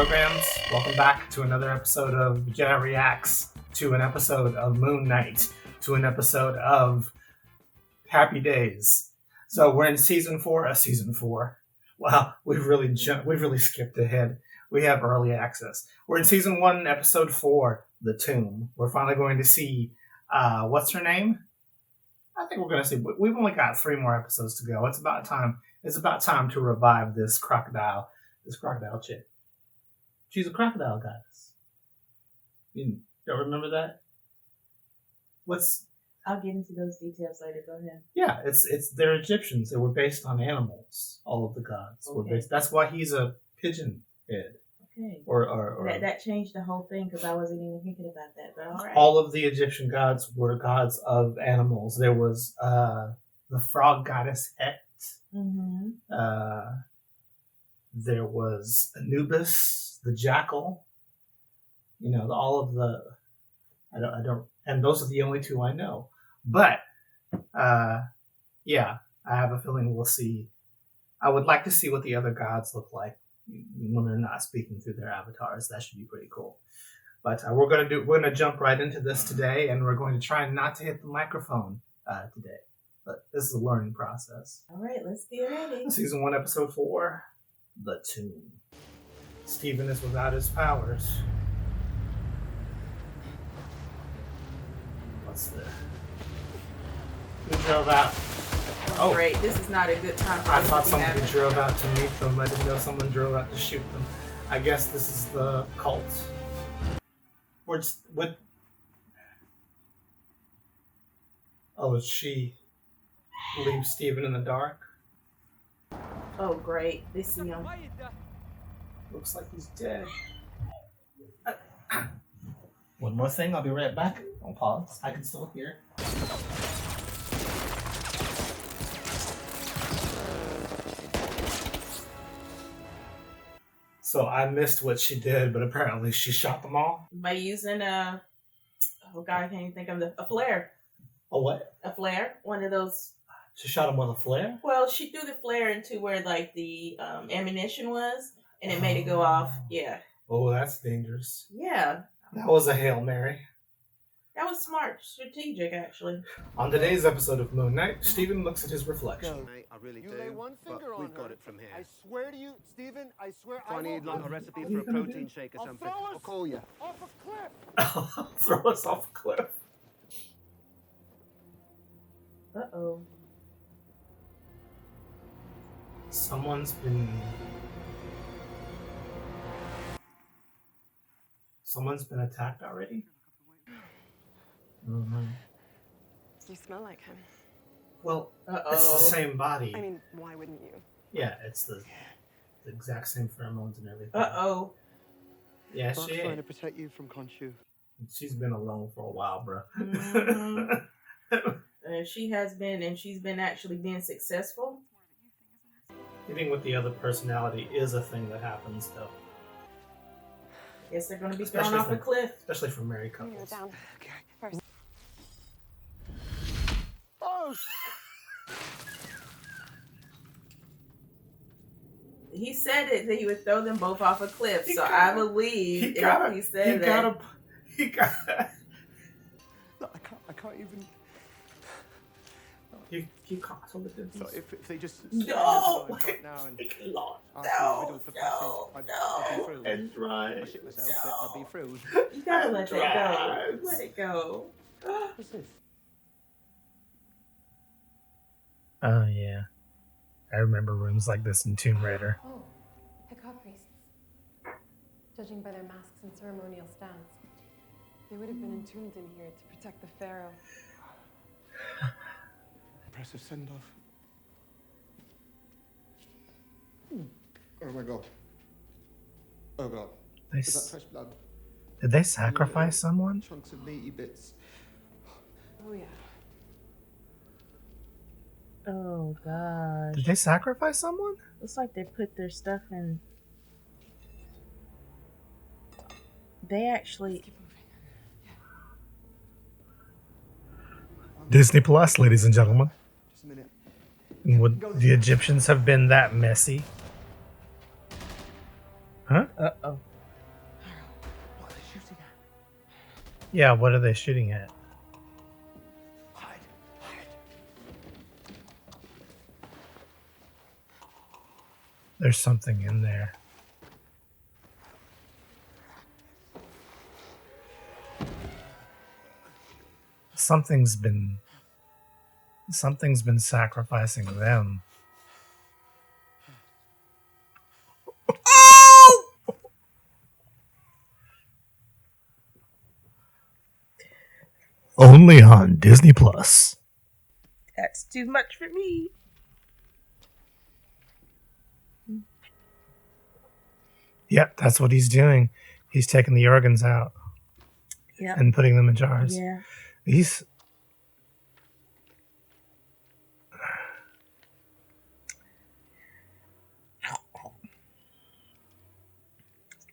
programs. Welcome back to another episode of Jedi Reacts, to an episode of Moon Knight, to an episode of Happy Days. So we're in season 4. Wow, we've really skipped ahead. We have early access. We're in season 1, episode 4, The Tomb. We're finally going to see, what's her name? I think we're going to see. We've only got 3 more episodes to go. It's about time. It's about time to revive this crocodile chick. She's a crocodile goddess. You don't remember that? I'll get into those details later. Go ahead. Yeah, they're Egyptians. They were based on animals. All of the gods were based. That's why he's a pigeon head. Okay. Or that changed the whole thing because I wasn't even thinking about that. But all right. All of the Egyptian gods were gods of animals. There was the frog goddess Het. Mm-hmm. There was Anubis, the jackal. You know, all of the. I don't, and those are the only 2 I know. But, yeah, I have a feeling we'll see. I would like to see what the other gods look like when they're not speaking through their avatars. That should be pretty cool. But we're gonna jump right into this today, and we're going to try not to hit the microphone today. But this is a learning process. All right, let's get ready. Season 1, episode 4, The Tomb. Stephen is without his powers. What's the... Who drove out? Oh, great. This is not a good time for I us thought to be somebody having. drove out to meet them. I didn't know someone drove out to shoot them. I guess this is the cult. Or just, what? Oh, she leaves Stephen in the dark? Oh, great. They see him. Looks like he's dead. One more thing, I'll be right back. Don't pause. I can still hear. So I missed what she did, but apparently she shot them all. By using oh God, I can't even think of a flare. A what? A flare. One of those. She shot him with a flare? Well, she threw the flare into where like the ammunition was, and it made it go off. Yeah. Oh, that's dangerous. Yeah. That was a Hail Mary. That was smart, strategic, actually. On today's episode of Moon Knight, Stephen looks at his reflection. No, mate, I really You do. lay one finger on we've got her. it from here. I swear to you, Stephen, I swear I need like a recipe for a protein shake or I'll something. throw us I'll call you. off a cliff. Throw us off a cliff. Uh-oh. Someone's been attacked already? Mm-hmm. You smell like him. Well, Uh-oh. it's the same body. I mean, why wouldn't you? Yeah, it's the exact same pheromones and everything. Uh-oh. Yeah, Mark's she trying to ain't. protect you from Khonshu. She's been alone for a while, bro. Mhm. She has been, and she's been actually being successful. Getting with the other personality is a thing that happens, though. Guess they're going to be Especially thrown off for- a cliff. Especially for married You're couples. down. Okay. First. Oh, He said it that he would throw them both off a cliff, He so gotta- I believe if he said that. He got. no, I can't even. He caught him with this. So if they just No! right now and Lord. ask me No, riddle for passage, I'd be through. And dry. I shit myself, but I'd be through. You gotta let that go. Drugs. Let it go. What's this? Oh, yeah. I remember rooms like this in Tomb Raider. Oh, Heka priests. Judging by their masks and ceremonial stance, they would have been entombed in here to protect the pharaoh. Impressive send-off. Oh my god. Oh god. Is that fresh blood? Did they sacrifice someone? Chunks of meaty bits. Oh yeah. Oh, gosh. Did they sacrifice someone? Looks like they put their stuff in. They actually. Keep moving. Disney Plus, ladies and gentlemen. Just a minute. Would the Egyptians have been that messy? Huh? Uh-oh. Yeah, what are they shooting at? Hide. Hide. There's something in there. Something's been sacrificing them. Only on Disney Plus. That's too much for me. Yep, that's what he's doing. He's taking the organs out Yeah. and putting them in jars. Yeah. He's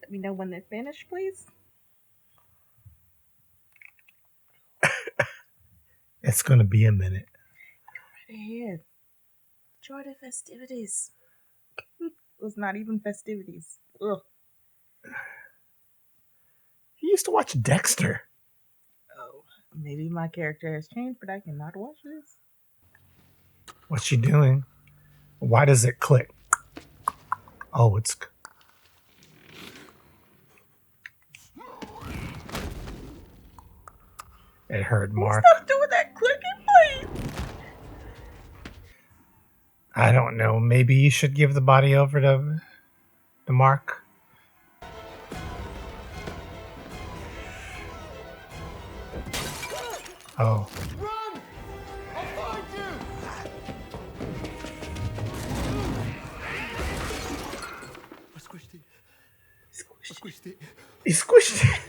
Let me know when they're finished, please. it's gonna be a minute. Right ahead. Enjoy the festivities. It was not even festivities. Ugh. He used to watch Dexter. Oh, maybe my character has changed, but I cannot watch this. What's she doing? Why does it click? Oh, it's... It hurt Mark. Stop doing that clicking, please. I don't know. Maybe you should give the body over to Mark. Oh. Run! I'll find you! I squished it. I squished it. He squished it.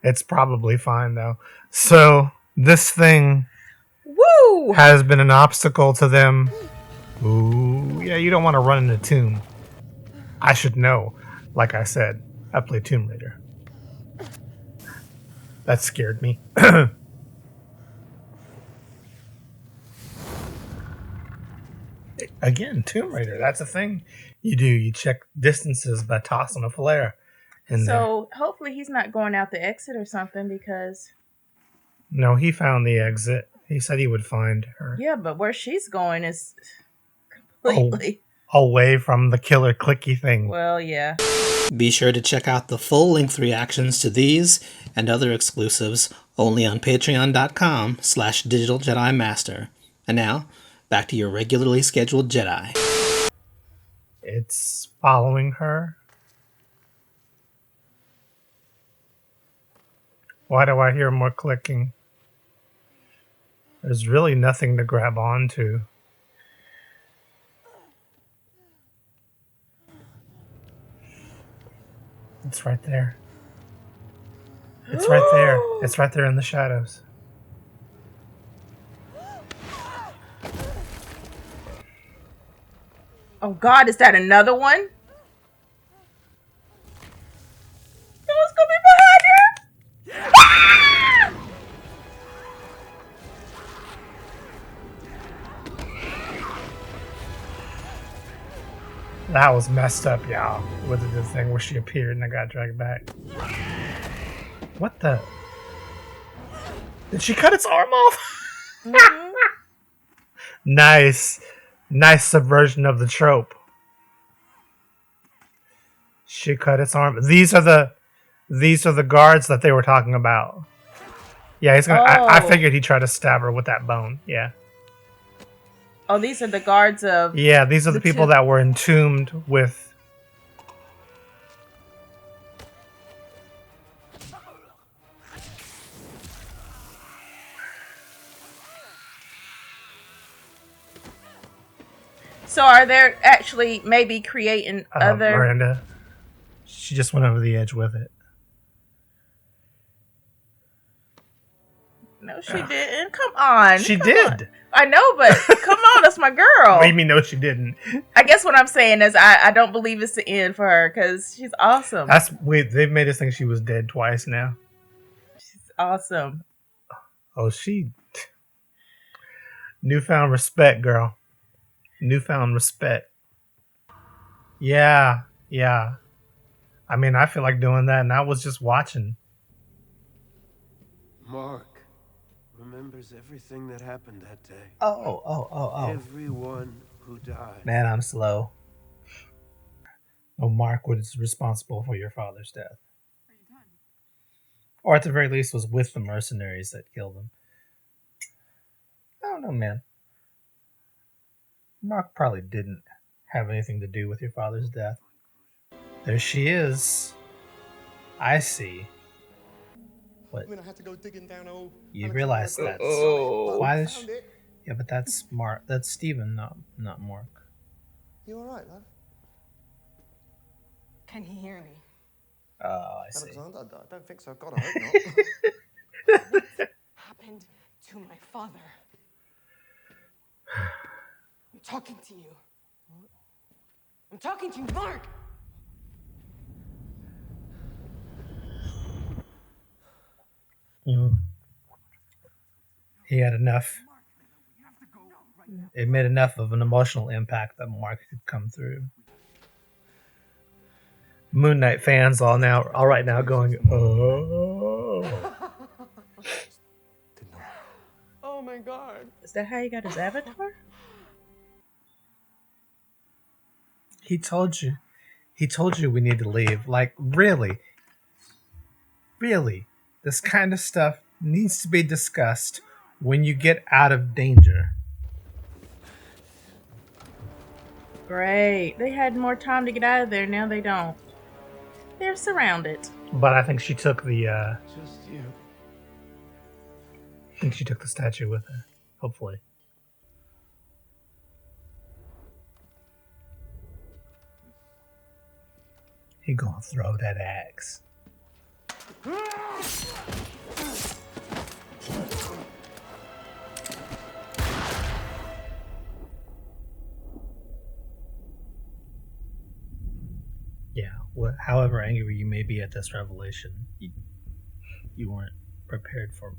It's probably fine, though. So, this thing Woo! has been an obstacle to them. Ooh, yeah, you don't want to run in a tomb. I should know. Like I said, I play Tomb Raider. That scared me. Again, Tomb Raider. That's a thing you do. You check distances by tossing a flare in there. So hopefully he's not going out the exit or something because... No, he found the exit. He said he would find her. Yeah, but where she's going is completely... Away from the killer clicky thing. Well, yeah. Be sure to check out the full-length reactions to these and other exclusives only on patreon.com/Digital Jedi Master. And now, back to your regularly scheduled Jedi. It's following her. Why do I hear more clicking? There's really nothing to grab onto. It's right there. It's right there. It's right there in the shadows. Oh God, is that another one? Who's gonna be behind her? Ah! That was messed up, y'all. With the thing where she appeared and I got dragged back. What the? Did she cut its arm off? Mhm. Nice. Nice subversion of the trope. She cut its arm. These are the guards that they were talking about. Yeah, he's gonna. I Oh. figured he'd try to stab her with that bone. Yeah. Oh, these are the guards of... Yeah, these are the people that were entombed with. So are they actually maybe creating other... Miranda. She just went over the edge with it. No, she didn't. Come on. She come did. on. I know, but come on, that's my girl. Made me know she didn't. I guess what I'm saying is I don't believe it's the end for her because she's awesome. They've made us think she was dead twice now. She's awesome. Oh, she... Newfound respect, girl. Newfound respect. Yeah. I mean, I feel like doing that, and I was just watching. Mark remembers everything that happened that day. Oh. Everyone who died. Man, I'm slow. Oh, Mark was responsible for your father's death. Are you done? Or at the very least was with the mercenaries that killed him. I don't know, man. Mark probably didn't have anything to do with your father's death. There she is. I see. What? I mean, I had to go digging down all. You realize that's why is yeah, but that's Mark. That's Steven, not Mark. You all right, love? Can he hear me? Oh, I see. Alexander, I don't think so. God, I hope not. What happened to my father? I'm talking to you. I'm talking to you, Mark! He had enough. It made enough of an emotional impact that Mark could come through. Moon Knight fans all right now going, oh. Oh my god. Is that how he got his avatar? He told you we need to leave. Like, really, this kind of stuff needs to be discussed when you get out of danger. Great. They had more time to get out of there. Now they don't. They're surrounded. But I think she took the Just you. I think she took the statue with her. Hopefully. He gonna throw that axe. Yeah, however angry you may be at this revelation, you weren't prepared for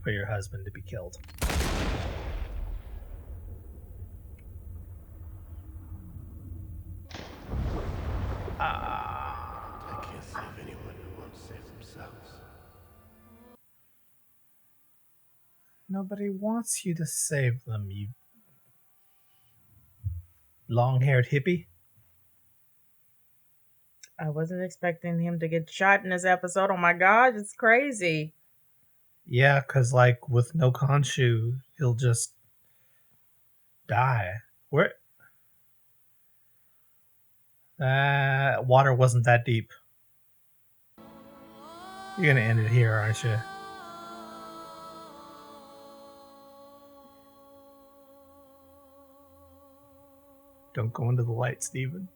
your husband to be killed. I can't save anyone who won't save themselves. Nobody wants you to save them, you long-haired hippie. I wasn't expecting him to get shot in this episode. Oh my gosh, it's crazy. Yeah, because, like, with no Khonshu, he'll just die. Where? Water wasn't that deep. You're gonna end it here, aren't you? Don't go into the light, Steven.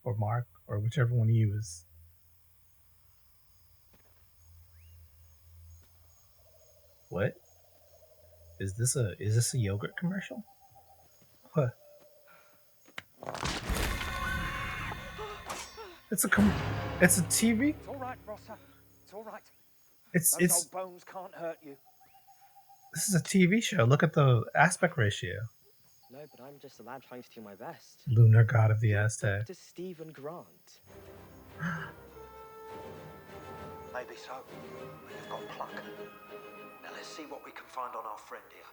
Or Mark, or whichever one of you is. What? Is this a yogurt commercial? What? It's a TV? It's all right, Rossa. It's all right. It's Those old bones can't hurt you. This is a TV show. Look at the aspect ratio. No, but I'm just a lad trying to do my best. Lunar god of the Aztec. Dr. Stephen Grant. Maybe so. But you've got pluck. Now let's see what we can find on our friend here.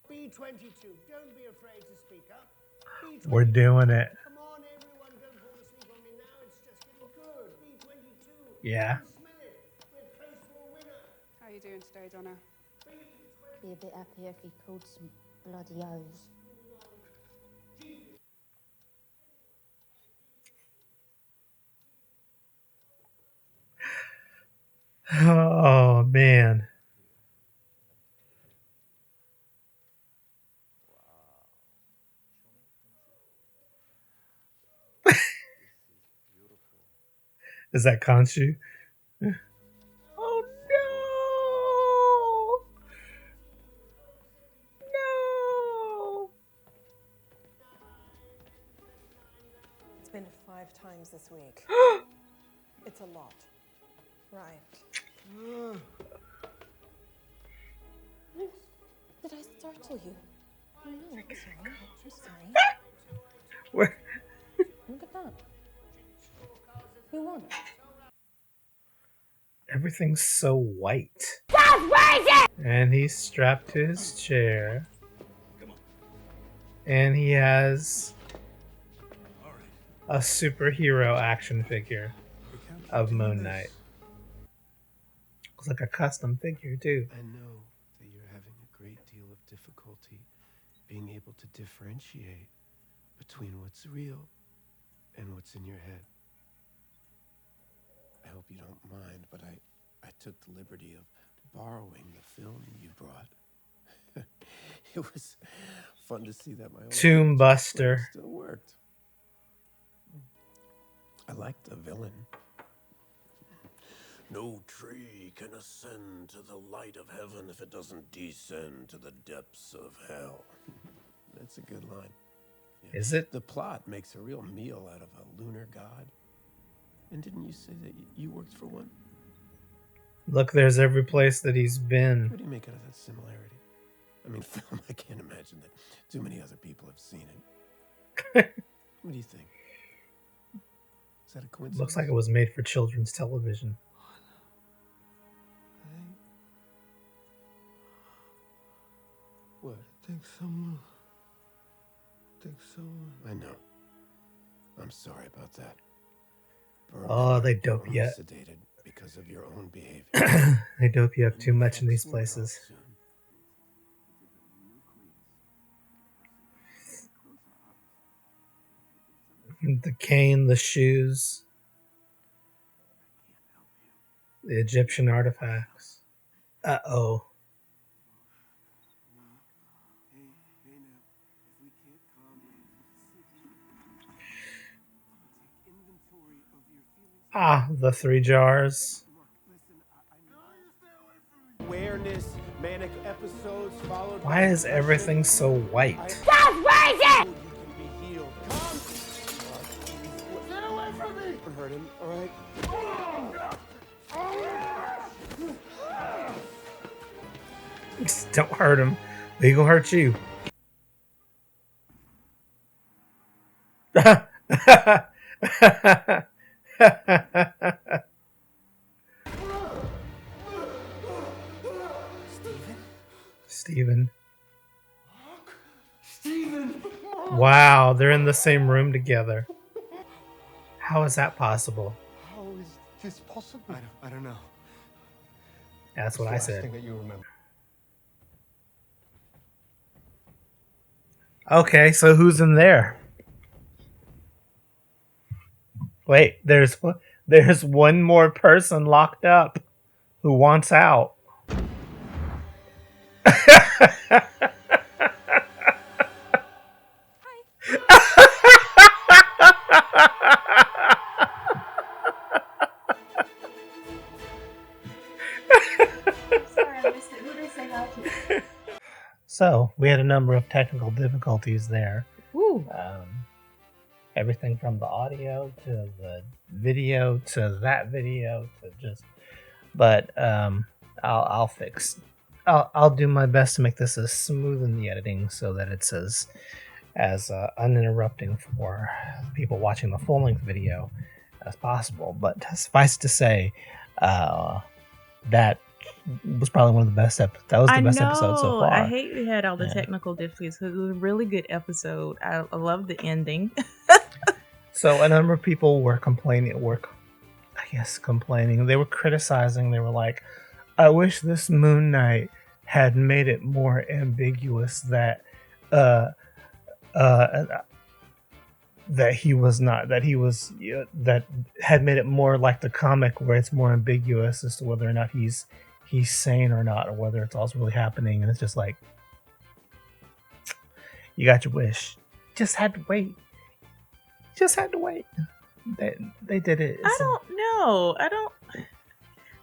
B-22, don't be afraid to speak up. B-22. We're doing it. Come on, everyone, don't fall asleep on me now. It's just getting good. B-22. Yeah. Smell it. We're close to a winner. How are you doing today, Donna? Be a bit happier if he called some bloody O's. Oh man. Is that Khonshu? Oh no! No! It's been 5 times this week. It's a lot. Right. Did I startle you? No, I'm sorry. I'm sorry. Where? Look at that. Who won? Everything's so white. And he's strapped to his chair. And he has a superhero action figure of Moon Knight. Looks like a custom figure, too. I know that you're having a great deal of difficulty being able to differentiate between what's real and what's in your head. I hope you don't mind, but I took the liberty of borrowing the film you brought. It was fun to see that my old Tomb Buster still worked. I liked the villain. No tree can ascend to the light of heaven if it doesn't descend to the depths of hell. That's a good line. Yeah. Is it? The plot makes a real meal out of a lunar god. And didn't you say that you worked for one? Look, there's every place that he's been. What do you make out of that similarity? I mean, film, I can't imagine that too many other people have seen it. What do you think? Is that a coincidence? Looks like it was made for children's television. What? Think someone. I know. I'm sorry about that. Oh, they dope you up. Sedated because of your own behavior. They dope you up too much in these places. The cane, the shoes, the Egyptian artifacts. Uh-oh. Ah, the 3 jars. Awareness, manic episodes followed. Why is everything so white? Stop raging! You can be healed. Come. Get away from me! Don't hurt him, all right? Don't hurt him. He gonna hurt you. Steven. Wow, they're in the same room together. How is that possible? How is this possible? I don't know. That's what I said. That you remember. Okay, so who's in there? Wait, there's one more person locked up who wants out. So, we had a number of technical difficulties there. Ooh. Everything from the audio to the video to that video to just... But I'll do my best to make this as smooth in the editing so that it's as uninterrupting for people watching the full-length video as possible. But suffice to say, that was probably one of the best episodes. That was the best episode so far. I hate we had all the technical difficulties because it was a really good episode. I love the ending. So a number of people were complaining. They were criticizing. They were like, I wish this Moon Knight had made it more ambiguous that that had made it more like the comic where it's more ambiguous as to whether or not he's sane or not, or whether it's all really happening. And it's just like, you got your wish. Just had to wait. They did it. I don't know.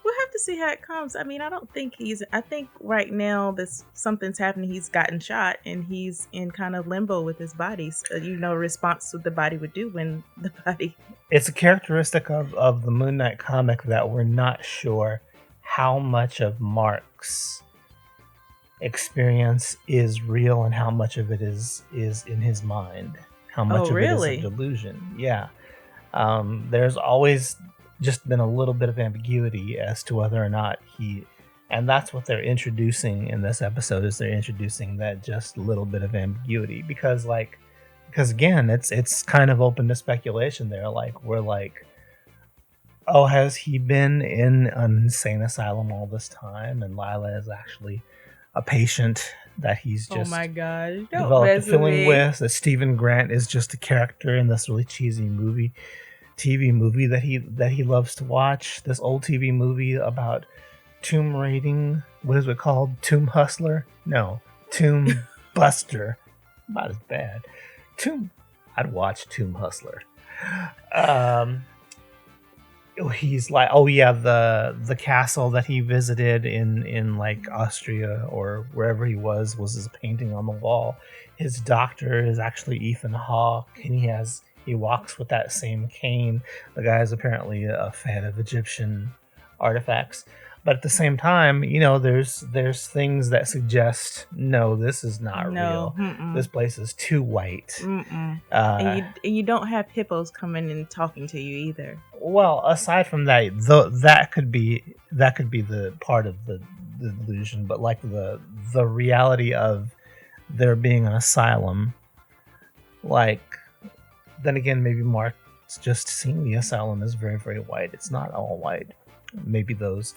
We'll have to see how it comes. I mean, I think right now something's happening. He's gotten shot and he's in kind of limbo with his body. So, response to what the body would do when the body... It's a characteristic of the Moon Knight comic that we're not sure how much of Mark's experience is real and how much of it is in his mind, how much Oh, of it is a really? delusion. Yeah. There's always just been a little bit of ambiguity as to whether or not and that's what they're introducing in this episode, is they're introducing that just little bit of ambiguity, because again, it's kind of open to speculation there. Like, we're like, oh, has he been in an insane asylum all this time, and Lila is actually a patient that he's Oh just my gosh! Don't developed a mess with feeling me. with, that Stephen Grant is just a character in this really cheesy TV movie that he loves to watch, this old TV movie about tomb raiding. What is it called? Tomb Hustler? No, Tomb Buster. Not as bad. I'd watch Tomb Hustler. He's like, oh yeah, the castle that he visited in like Austria or wherever he was his painting on the wall. His doctor is actually Ethan Hawke, and he walks with that same cane. The guy is apparently a fan of Egyptian artifacts. But at the same time, there's things that suggest, no, this is not real. Mm-mm. This place is too white. And you don't have hippos coming and talking to you either. Well, aside from that, that could be the part of the delusion, but like the reality of there being an asylum, like, then again, maybe Mark's just seeing the asylum as very, very white. It's not all white. Maybe those.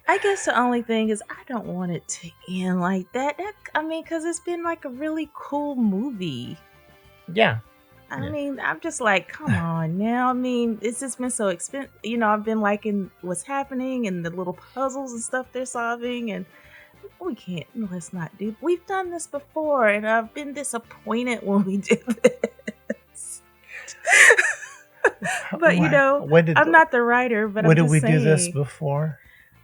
I guess the only thing is I don't want it to end like that. Because it's been like a really cool movie. Yeah. I mean, I'm just like, come on now. I mean, it's just been so expensive. I've been liking what's happening and the little puzzles and stuff they're solving, and let's not do. We've done this before, and I've been disappointed when we did this. But I'm not the writer. But when did we do this before?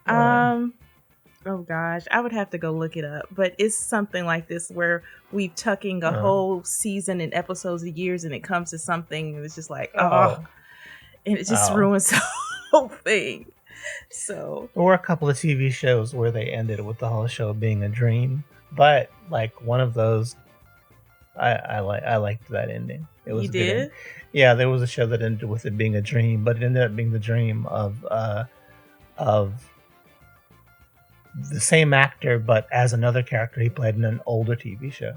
Oh gosh, I would have to go look it up. But it's something like this where we've tucking a whole season and episodes of years, and it comes to something, and it's just like, and it just ruins the whole thing. So there were a couple of TV shows where they ended with the whole show being a dream, but like one of those, I liked that ending. It was you did? Yeah, there was a show that ended with it being a dream, but it ended up being the dream of the same actor, but as another character he played in an older TV show.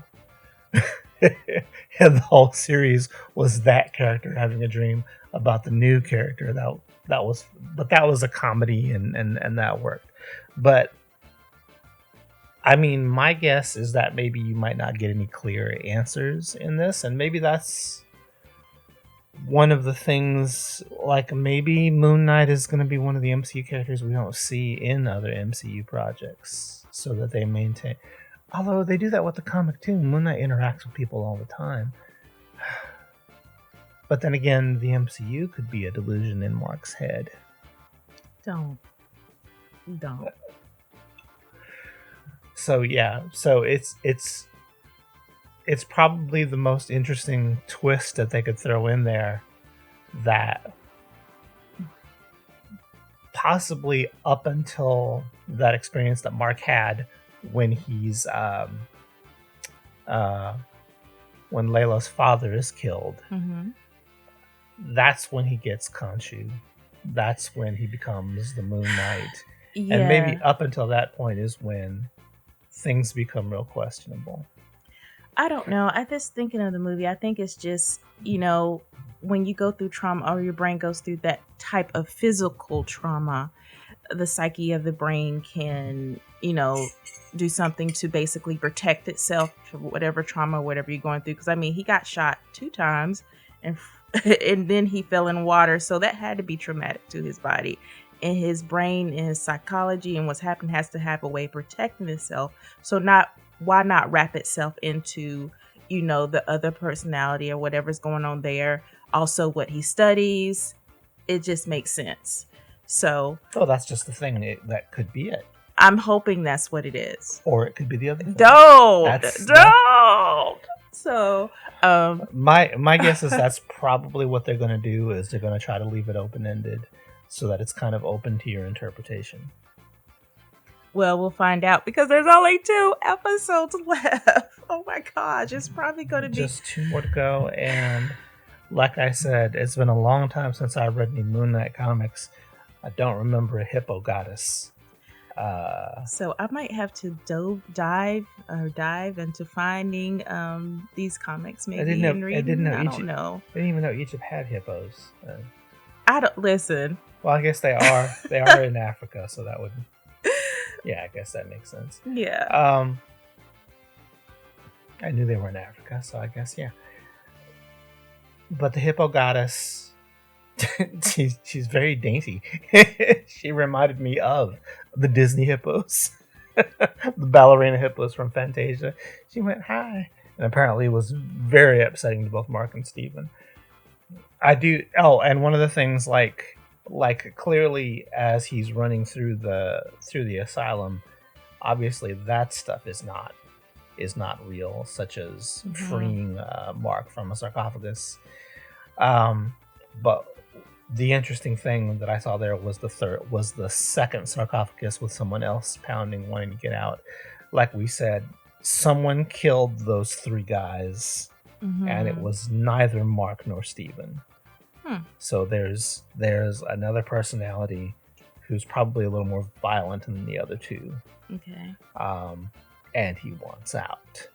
And the whole series was that character having a dream about the new character. That was a comedy, and that worked. But I mean, my guess is that maybe you might not get any clear answers in this, and maybe that's one of the things. Like, maybe Moon Knight is going to be one of the MCU characters we don't see in other MCU projects, so that they maintain. Although they do that with the comic too. Moon Knight interacts with people all the time. But then again, the MCU could be a delusion in Mark's head. Don't. So yeah, it's probably the most interesting twist that they could throw in there, that possibly up until that experience that Mark had when he's when Layla's father is killed. Mm-hmm. That's when he gets Khonshu. That's when he becomes the Moon Knight. Yeah. And maybe up until that point is when things become real questionable. I don't know. I just thinking of the movie, I think it's just, when you go through trauma, or your brain goes through that type of physical trauma, the psyche of the brain can, do something to basically protect itself from whatever trauma, whatever you're going through. Because, I mean, he got shot 2 times and then he fell in water. So that had to be traumatic to his body. And his brain and his psychology and what's happened has to have a way of protecting itself. So why not wrap itself into, the other personality or whatever's going on there. Also what he studies. It just makes sense. So. Oh, that's just the thing. That could be it. I'm hoping that's what it is. Or it could be the other thing. Don't. So, my guess is that's probably what they're going to do, is they're going to try to leave it open-ended so that it's kind of open to your interpretation. Well, we'll find out because there's only 2 episodes left. Oh my gosh, it's probably going to be just 2 more to go. And like I said, it's been a long time since I read any Moon Knight comics. I don't remember a hippo goddess. So I might have to dive into finding these comics. Maybe and reading. I don't know. I didn't even know Egypt had hippos. I don't listen. Well, I guess they are. They are in Africa, so that would. Yeah, I guess that makes sense. Yeah. I knew they were in Africa, so I guess yeah. But the hippo goddess, she's very dainty. She reminded me of the Disney hippos, the ballerina hippos from Fantasia. She went hi, and apparently it was very upsetting to both Mark and Steven. I do. Oh, and one of the things, like clearly as he's running through the asylum, obviously that stuff is not real, such as freeing Mark from a sarcophagus. But the interesting thing that I saw there was the second sarcophagus with someone else pounding, wanting to get out. Like we said, someone killed those 3 guys, and it was neither Mark nor Steven. So there's another personality who's probably a little more violent than the other 2. Okay. And he wants out.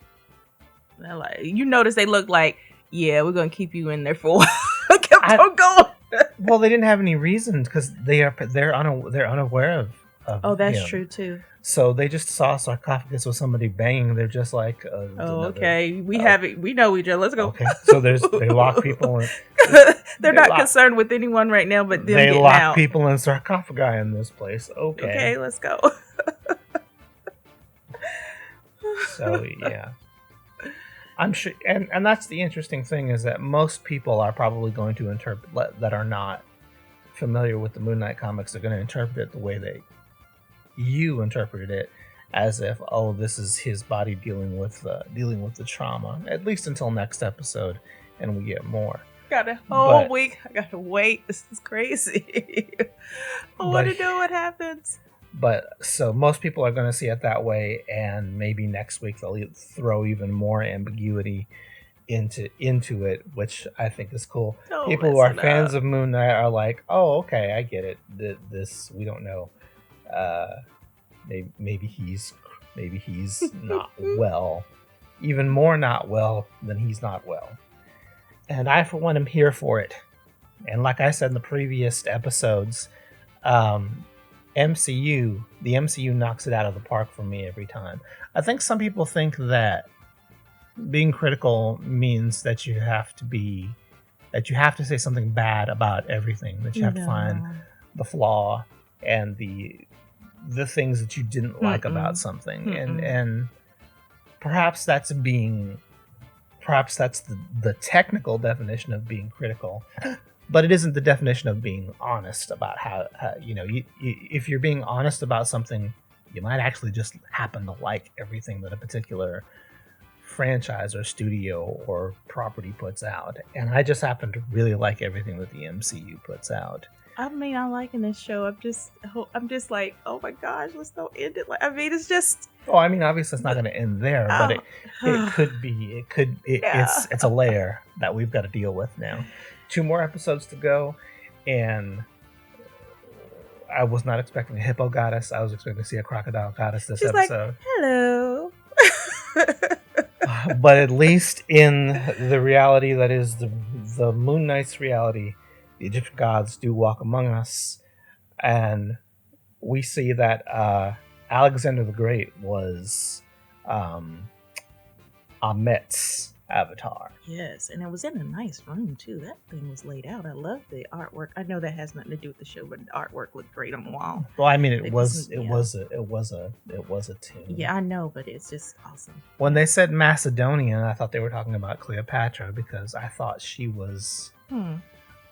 They're like, you notice they look like, yeah, we're gonna keep you in there for a while. Kept on going. Well, they didn't have any reason because they're unaware of Oh, that's him. true too. So they just saw a sarcophagus with somebody banging. They're just like, okay, we have it. We know each other. Let's go. Okay, so they lock people in. They're not concerned with anyone right now, but them they getting lock out. people in sarcophagi in this place. Okay, let's go. So yeah, I'm sure, and that's the interesting thing is that most people are probably going to interpret that are not familiar with the Moon Knight comics. They're going to interpret it the way that you interpreted it, as if, oh, this is his body dealing with the trauma, at least until next episode, and we get more. Got a whole week. I gotta wait. This is crazy. I want to know what happens. But so most people are going to see it that way, and maybe next week they'll throw even more ambiguity into it, which I think is cool. People who are fans of Moon Knight are like, oh, okay, I get it. This we don't know. Maybe he's not well, even more not well than he's not well. And I, for one, am here for it. And like I said in the previous episodes, the MCU knocks it out of the park for me every time. I think some people think that being critical means that you have to say something bad about everything, that you have to find the flaw and the things that you didn't like about something. And perhaps that's the technical definition of being critical, but it isn't the definition of being honest about how if you're being honest about something, you might actually just happen to like everything that a particular franchise or studio or property puts out. And I just happen to really like everything that the MCU puts out. I mean, I'm liking this show. I'm just like, oh my gosh, let's not end it. Like, I mean, it's just. Oh, I mean, obviously it's not going to end there, but it could be. It's a layer that we've got to deal with now. 2 more episodes to go, and I was not expecting a hippo goddess. I was expecting to see a crocodile goddess this episode. Like, hello. But at least in the reality that is the Moon Knight's reality, the Egyptian gods do walk among us, and we see that Alexander the Great was Amet's avatar. Yes, and it was in a nice room too. That thing was laid out. I love the artwork. I know that has nothing to do with the show, but the artwork looked great on the wall. Well, I mean, it was a tomb. Yeah, I know, but it's just awesome. When they said Macedonian, I thought they were talking about Cleopatra, because I thought she was.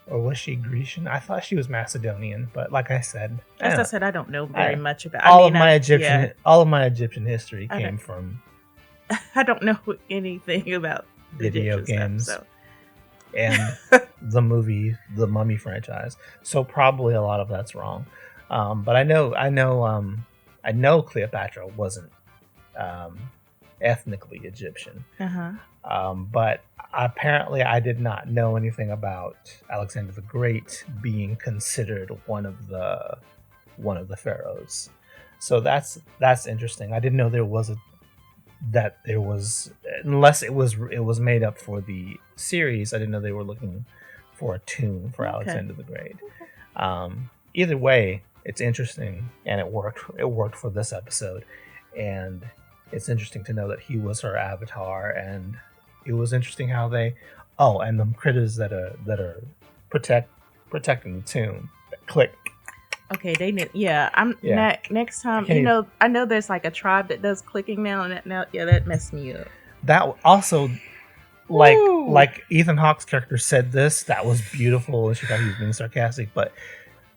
Or was she Grecian? I thought she was Macedonian, but like I said, I don't know very much about. All of my Egyptian history came from. I don't know anything about video games stuff, and the Mummy franchise, so probably a lot of that's wrong. But I know I know Cleopatra wasn't ethnically Egyptian. But apparently I did not know anything about Alexander the Great being considered one of the pharaohs. So that's interesting. I didn't know there was unless it was made up for the series. I didn't know they were looking for a tomb for Alexander the Great. Either way, it's interesting, and it worked for this episode, and it's interesting to know that he was her avatar, and it was interesting how they and the critters that are protecting the tomb that click. Okay, they need. Yeah, next time. I know there's like a tribe that does clicking now, and that messed me up. That also, like Ethan Hawke's character said this, that was beautiful, and she thought he was being sarcastic, but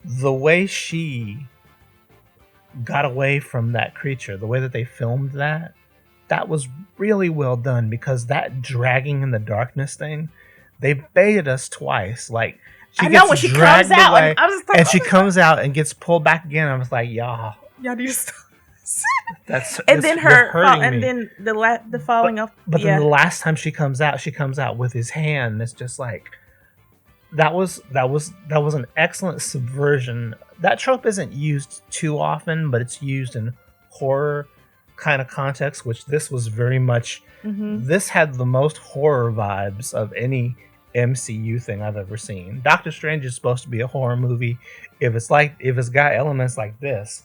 the way she got away from that creature, the way that they filmed that was really well done, because that dragging in the darkness thing, they baited us twice. Like, I know when she comes out, away, I was just like, and she comes out and gets pulled back again. I was like, y'all need to stop. then the falling off. But then the last time she comes out with his hand. It's just like that was an excellent subversion. That trope isn't used too often, but it's used in horror kind of context, which this was very much. This had the most horror vibes of any MCU thing I've ever seen. Doctor Strange is supposed to be a horror movie. If it's got elements like this,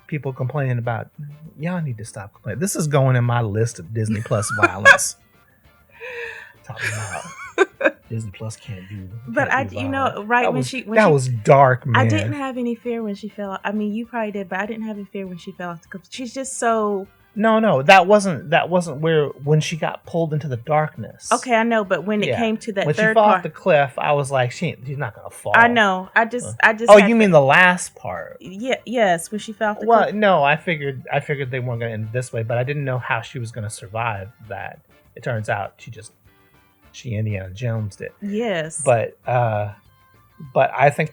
people complaining about, y'all need to stop complaining. This is going in my list of Disney Plus violence. Talking about Disney Plus can't do. But that was dark, man. I didn't have any fear when she fell. I mean, you probably did, but I didn't have any fear when she fell off the cliff. She's just so. No, that wasn't when she got pulled into the darkness. Okay, I know, but when it came to that when third she fell part, off the cliff, I was like, she's not gonna fall. I know. I just. Oh, you mean the last part? Yes, when she fell off the cliff. Well, no, I figured they weren't gonna end this way, but I didn't know how she was gonna survive that. It turns out she Indiana Jones'd it. Yes, but I think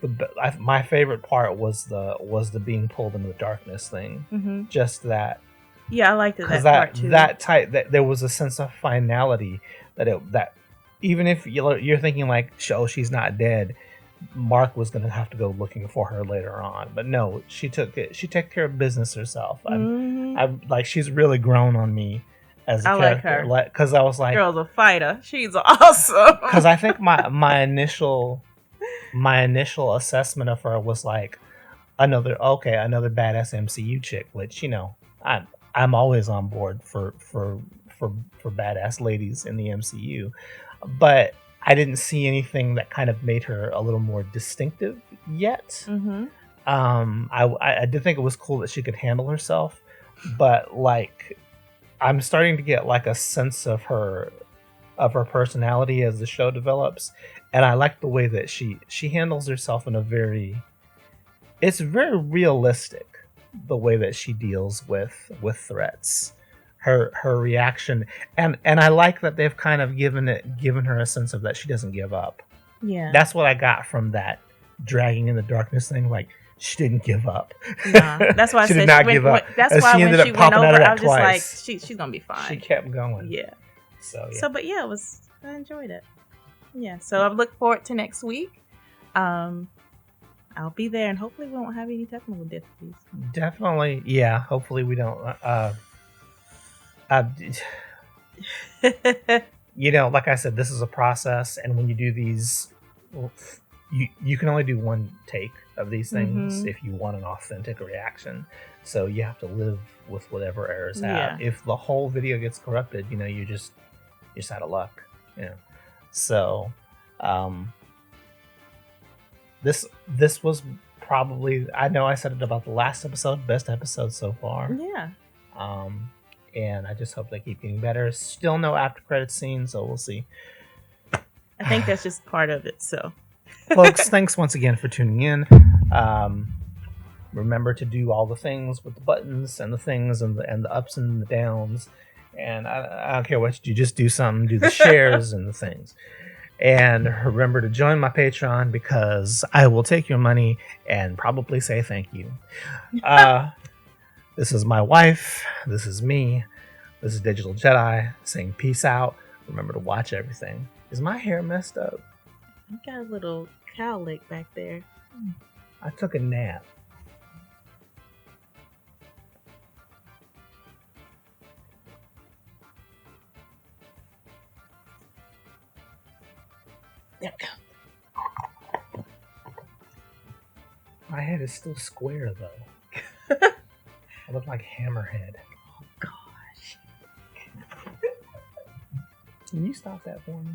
my favorite part was the being pulled into the darkness thing. Just that. Yeah, I liked it. That part too. That there was a sense of finality that even if you're thinking like, oh, she's not dead, Mark was going to have to go looking for her later on. But no, she took care of business herself. I'm like, she's really grown on me as a character. Like her because I was like, girl's a fighter. She's awesome. Because I think my initial assessment of her was like another badass MCU chick, which I'm always on board for badass ladies in the MCU, but I didn't see anything that kind of made her a little more distinctive yet. I did think it was cool that she could handle herself, but like I'm starting to get like a sense of her personality as the show develops, and I like the way that she handles herself in it's very realistic. The way that she deals with threats, her reaction, and I like that they've kind of given her a sense of that she doesn't give up. Yeah, that's what I got from that dragging in the darkness thing. Like, she didn't give up. Nah, that's why she I said did not give up. That's why she when she went over, I was twice. just like, she's gonna be fine. She kept going. Yeah. So but yeah, I enjoyed it. Yeah. So I look forward to next week. I'll be there, and hopefully we won't have any technical difficulties. Definitely, yeah. Hopefully we don't. Like I said, this is a process, and when you do these, you can only do one take of these things if you want an authentic reaction. So you have to live with whatever errors have. If the whole video gets corrupted, you're just out of luck. So. This was probably, I know I said it about the last episode, best episode so far. Yeah. And I just hope they keep getting better. Still no after credits scene, so we'll see. I think that's just part of it. So, folks, thanks once again for tuning in. Remember to do all the things with the buttons and the things and the ups and the downs. And I don't care what you do, just do something. Do the shares and the things. And remember to join my Patreon because I will take your money and probably say thank you. This is my wife. This is me. This is Digital Jedi saying peace out. Remember to watch everything. Is my hair messed up? You got a little cowlick back there. I took a nap. There we go. My head is still square though. I look like Hammerhead. Oh gosh. Can you stop that for me?